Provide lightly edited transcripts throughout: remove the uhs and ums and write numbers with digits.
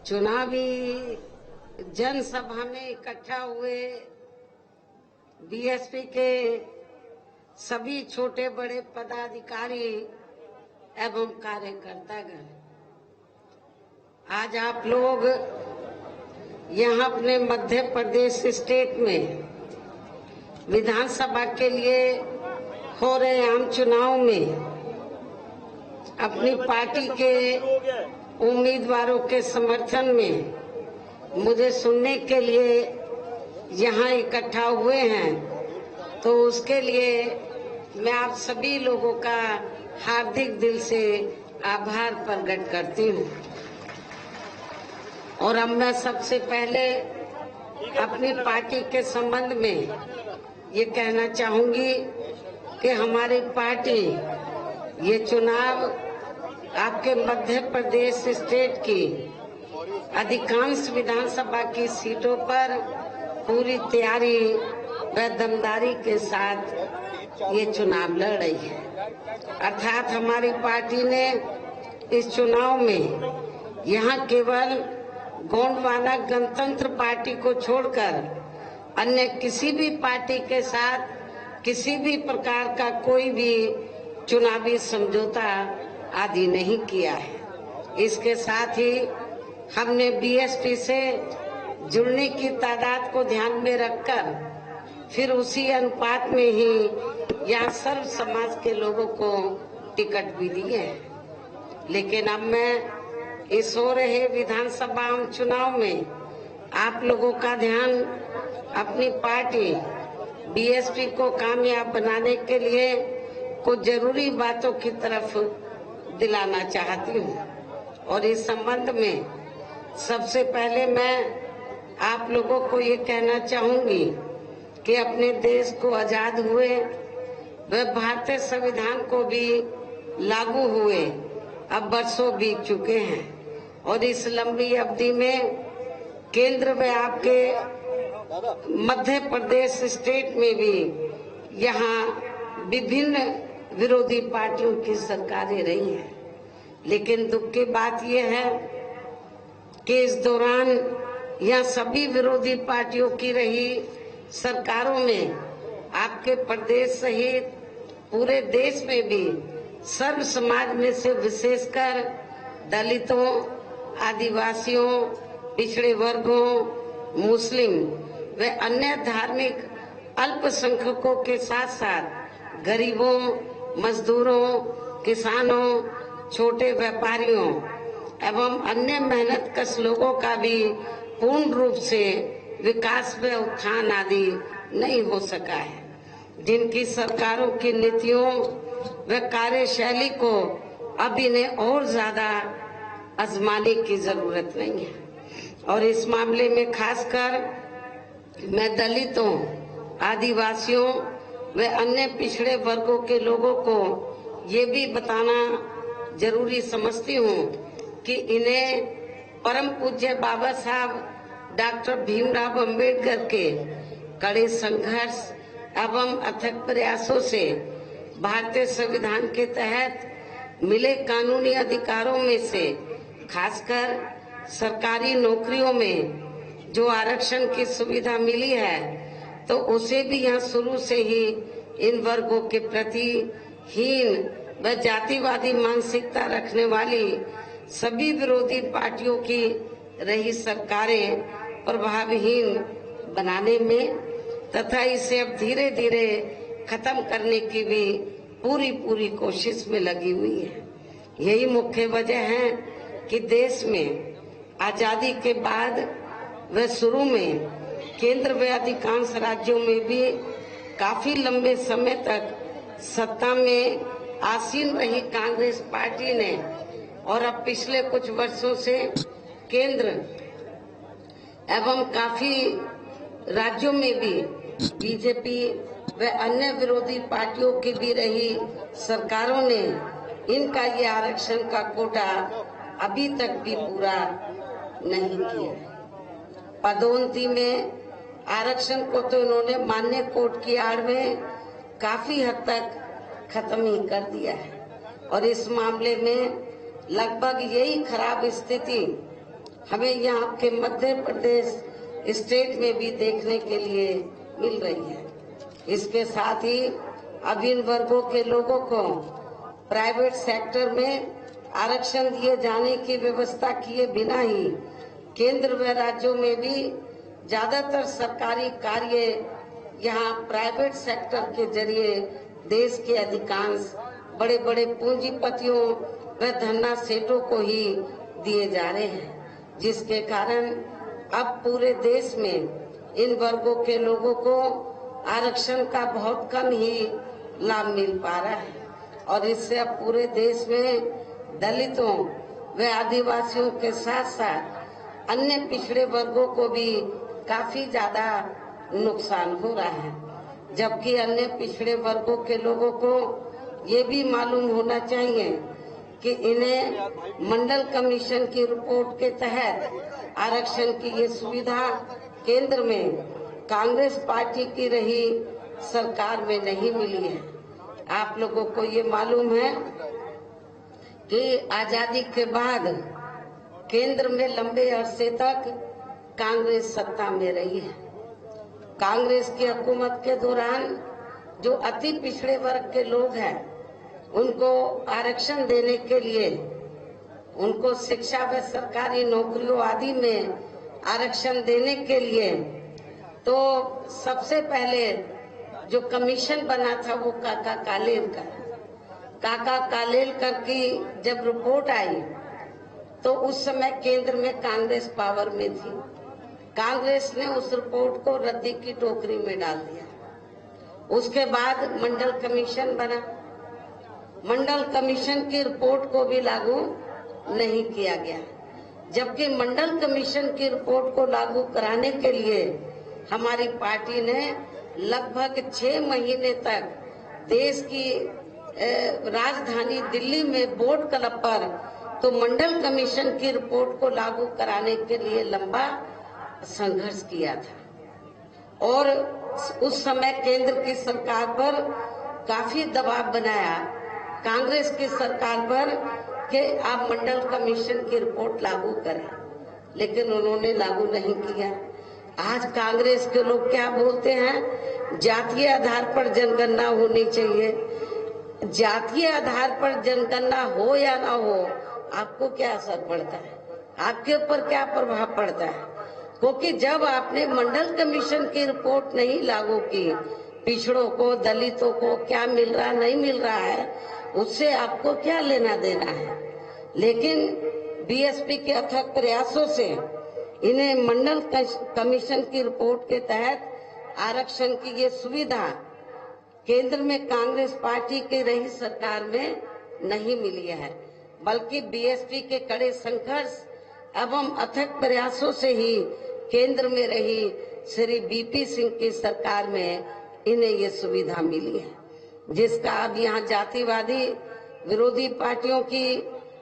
चुनावी जनसभा में इकट्ठा हुए बीएसपी के सभी छोटे बड़े पदाधिकारी एवं कार्यकर्तागण, आज आप लोग यहाँ अपने मध्य प्रदेश स्टेट में विधानसभा के लिए हो रहे आम चुनाव में अपनी पार्टी के उम्मीदवारों के समर्थन में मुझे सुनने के लिए यहाँ इकट्ठा हुए हैं, तो उसके लिए मैं आप सभी लोगों का हार्दिक दिल से आभार प्रकट करती हूँ। और अब मैं सबसे पहले अपनी पार्टी के संबंध में ये कहना चाहूंगी कि हमारी पार्टी ये चुनाव आपके मध्य प्रदेश स्टेट की अधिकांश विधानसभा की सीटों पर पूरी तैयारी व दमदारी के साथ ये चुनाव लड़ रही है। अर्थात हमारी पार्टी ने इस चुनाव में यहाँ केवल गोंडवाना गणतंत्र पार्टी को छोड़कर अन्य किसी भी पार्टी के साथ किसी भी प्रकार का कोई भी चुनावी समझौता आदि नहीं किया है। इसके साथ ही हमने बीएसपी से जुड़ने की तादाद को ध्यान में रखकर फिर उसी अनुपात में ही यहाँ सर्व समाज के लोगों को टिकट भी दिए हैं। लेकिन अब मैं इस हो रहे विधानसभा चुनाव में आप लोगों का ध्यान अपनी पार्टी बीएसपी को कामयाब बनाने के लिए कुछ जरूरी बातों की तरफ दिलाना चाहती हूँ। और इस संबंध में सबसे पहले मैं आप लोगों को ये कहना चाहूंगी कि अपने देश को आजाद हुए व भारतीय संविधान को भी लागू हुए अब वर्षों बीत चुके हैं, और इस लंबी अवधि में केंद्र व आपके मध्य प्रदेश स्टेट में भी यहाँ विभिन्न विरोधी पार्टियों की सरकारें रही हैं। लेकिन दुख की बात यह है कि इस दौरान यहाँ सभी विरोधी पार्टियों की रही सरकारों में आपके प्रदेश सहित पूरे देश में भी सर्व समाज में से विशेषकर दलितों, आदिवासियों, पिछड़े वर्गों, मुस्लिम व अन्य धार्मिक अल्पसंख्यकों के साथ साथ गरीबों, मजदूरों, किसानों, छोटे व्यापारियों एवं अन्य मेहनतकश लोगों का भी पूर्ण रूप से विकास व उत्थान आदि नहीं हो सका है, जिनकी सरकारों की नीतियों व कार्यशैली को अब इन्हें और ज्यादा आजमाने की जरूरत नहीं है। और इस मामले में खासकर मैं दलितों, आदिवासियों व अन्य पिछड़े वर्गों के लोगों को ये भी बताना जरूरी समझती हूँ कि इन्हें परम पूज्य बाबा साहब डॉक्टर भीमराव अंबेडकर के कड़े संघर्ष एवं अथक प्रयासों से भारतीय संविधान के तहत मिले कानूनी अधिकारों में से खासकर सरकारी नौकरियों में जो आरक्षण की सुविधा मिली है, तो उसे भी यहाँ शुरू से ही इन वर्गों के प्रति हीन व जातिवादी मानसिकता रखने वाली सभी विरोधी पार्टियों की रही सरकारें प्रभावहीन बनाने में तथा इसे अब धीरे धीरे खत्म करने की भी पूरी कोशिश में लगी हुई है। यही मुख्य वजह है कि देश में आजादी के बाद व शुरू में केंद्र व अधिकांश राज्यों में भी काफी लंबे समय तक सत्ता में आसीन रही कांग्रेस पार्टी ने और अब पिछले कुछ वर्षों से केंद्र एवं काफी राज्यों में भी बीजेपी व अन्य विरोधी पार्टियों की भी रही सरकारों ने इनका ये आरक्षण का कोटा अभी तक भी पूरा नहीं किया। पदोन्नति में आरक्षण को तो इन्होंने मान्य कोर्ट की आड़ में काफी हद तक खत्म ही कर दिया है, और इस मामले में लगभग यही खराब स्थिति हमें यहाँ के मध्य प्रदेश स्टेट में भी देखने के लिए मिल रही है। इसके साथ ही अब इन वर्गों के लोगों को प्राइवेट सेक्टर में आरक्षण दिए जाने की व्यवस्था किए बिना ही केंद्र व राज्यों में भी ज्यादातर सरकारी कार्य यहाँ प्राइवेट सेक्टर के जरिए देश के अधिकांश बड़े बड़े पूंजीपतियों व धन्ना सेठों को ही दिए जा रहे हैं, जिसके कारण अब पूरे देश में इन वर्गों के लोगों को आरक्षण का बहुत कम ही लाभ मिल पा रहा है और इससे अब पूरे देश में दलितों व आदिवासियों के साथ साथ अन्य पिछड़े वर्गों को भी काफी ज्यादा नुकसान हो रहा है। जबकि अन्य पिछड़े वर्गों के लोगों को ये भी मालूम होना चाहिए कि इन्हें मंडल कमीशन की रिपोर्ट के तहत आरक्षण की ये सुविधा केंद्र में कांग्रेस पार्टी की रही सरकार में नहीं मिली है। आप लोगों को ये मालूम है कि आजादी के बाद केंद्र में लंबे अरसे तक कांग्रेस सत्ता में रही है। कांग्रेस की हुकूमत के दौरान जो अति पिछड़े वर्ग के लोग हैं उनको आरक्षण देने के लिए, उनको शिक्षा व सरकारी नौकरियों आदि में आरक्षण देने के लिए तो सबसे पहले जो कमीशन बना था वो काका कालेलकर की जब रिपोर्ट आई तो उस समय केंद्र में कांग्रेस पावर में थी। कांग्रेस ने उस रिपोर्ट को रद्दी की टोकरी में डाल दिया। उसके बाद मंडल कमीशन बना। मंडल कमीशन की रिपोर्ट को भी लागू नहीं किया गया, जबकि मंडल कमीशन की रिपोर्ट को लागू कराने के लिए हमारी पार्टी ने लगभग 6 महीने तक देश की राजधानी दिल्ली में बोर्ड क्लब पर तो मंडल कमीशन की रिपोर्ट को लागू कराने के लिए लंबा संघर्ष किया था और उस समय केंद्र की सरकार पर काफी दबाव बनाया कांग्रेस की सरकार पर कि आप मंडल कमीशन की रिपोर्ट लागू करें, लेकिन उन्होंने लागू नहीं किया। आज कांग्रेस के लोग क्या बोलते हैं, जातीय आधार पर जनगणना होनी चाहिए। जातीय आधार पर जनगणना हो या ना हो, आपको क्या असर पड़ता है, आपके ऊपर क्या प्रभाव पड़ता है? क्योंकि जब आपने मंडल कमीशन की रिपोर्ट नहीं लागू की, पिछड़ों को, दलितों को क्या मिल रहा नहीं मिल रहा है, उससे आपको क्या लेना देना है। लेकिन बीएसपी के अथक प्रयासों से इन्हें मंडल कमीशन की रिपोर्ट के तहत आरक्षण की ये सुविधा केंद्र में कांग्रेस पार्टी की रही सरकार में नहीं मिली है, बल्कि बीएसपी के कड़े संघर्ष एवं अथक प्रयासों से ही केंद्र में रही श्री बीपी सिंह की सरकार में इन्हें ये सुविधा मिली है, जिसका अब यहाँ जातिवादी विरोधी पार्टियों की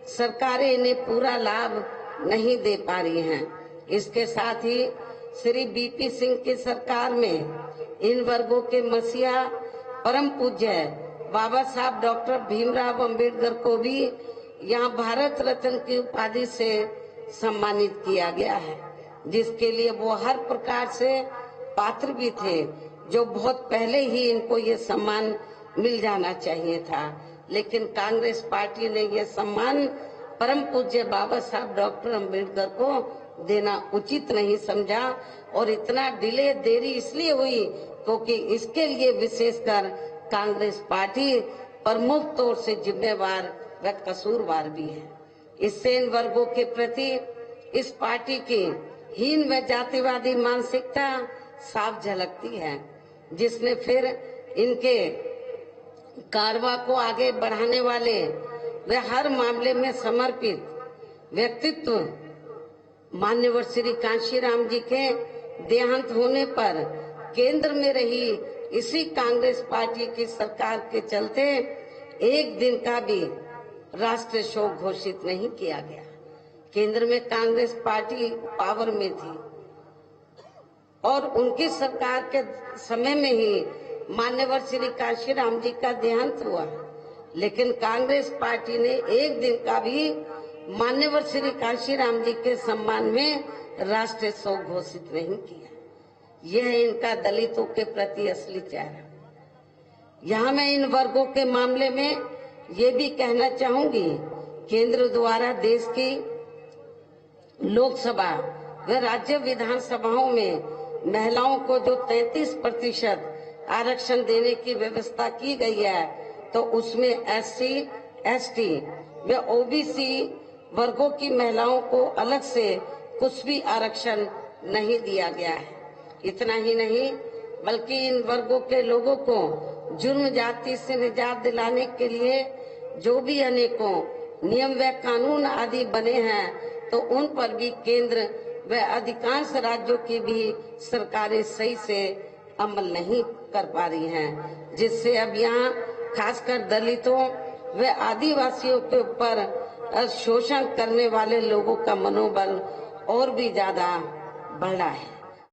सरकारें इन्हें पूरा लाभ नहीं दे पा रही हैं। इसके साथ ही श्री बीपी सिंह की सरकार में इन वर्गों के मसीहा परम पूज्य बाबा साहब डॉक्टर भीमराव अंबेडकर को भी यहाँ भारत रत्न की उपाधि से सम्मानित किया गया है, जिसके लिए वो हर प्रकार से पात्र भी थे, जो बहुत पहले ही इनको ये सम्मान मिल जाना चाहिए था। लेकिन कांग्रेस पार्टी ने ये सम्मान परम पूज्य बाबा साहब डॉक्टर अंबेडकर को देना उचित नहीं समझा और इतना देरी इसलिए हुई क्योंकि इसके लिए विशेषकर कांग्रेस पार्टी प्रमुख तौर से जिम्मेवार व कसूरवार भी है। इससे इन वर्गों के प्रति इस पार्टी की हीन व जातिवादी मानसिकता साफ झलकती है, जिसने फिर इनके कारवा को आगे बढ़ाने वाले वे हर मामले में समर्पित व्यक्तित्व मान्यवर श्री कांशीराम जी के देहांत होने पर केंद्र में रही इसी कांग्रेस पार्टी की सरकार के चलते एक दिन का भी राष्ट्रीय शोक घोषित नहीं किया गया। केंद्र में कांग्रेस पार्टी पावर में थी और उनकी सरकार के समय में ही मान्यवर श्री कांशीराम जी का देहांत हुआ, लेकिन कांग्रेस पार्टी ने एक दिन का भी मान्यवर श्री कांशीराम जी के सम्मान में राष्ट्रीय शोक घोषित नहीं किया। यह है इनका दलितों के प्रति असली चेहरा। यहाँ मैं इन वर्गों के मामले में ये भी कहना चाहूंगी, केंद्र द्वारा देश की लोकसभा व राज्य विधानसभाओं में महिलाओं को जो 33% आरक्षण देने की व्यवस्था की गई है, तो उसमें SC, ST व OBC वर्गों की महिलाओं को अलग से कुछ भी आरक्षण नहीं दिया गया है। इतना ही नहीं, बल्कि इन वर्गों के लोगों को जुर्म जाति से निजात दिलाने के लिए जो भी अनेकों नियम व कानून आदि बने हैं, तो उन पर भी केंद्र व अधिकांश राज्यों की भी सरकारें सही से अमल नहीं कर पा रही हैं, जिससे अब यहाँ खासकर दलितों व आदिवासियों के ऊपर शोषण करने वाले लोगों का मनोबल और भी ज्यादा बढ़ा है।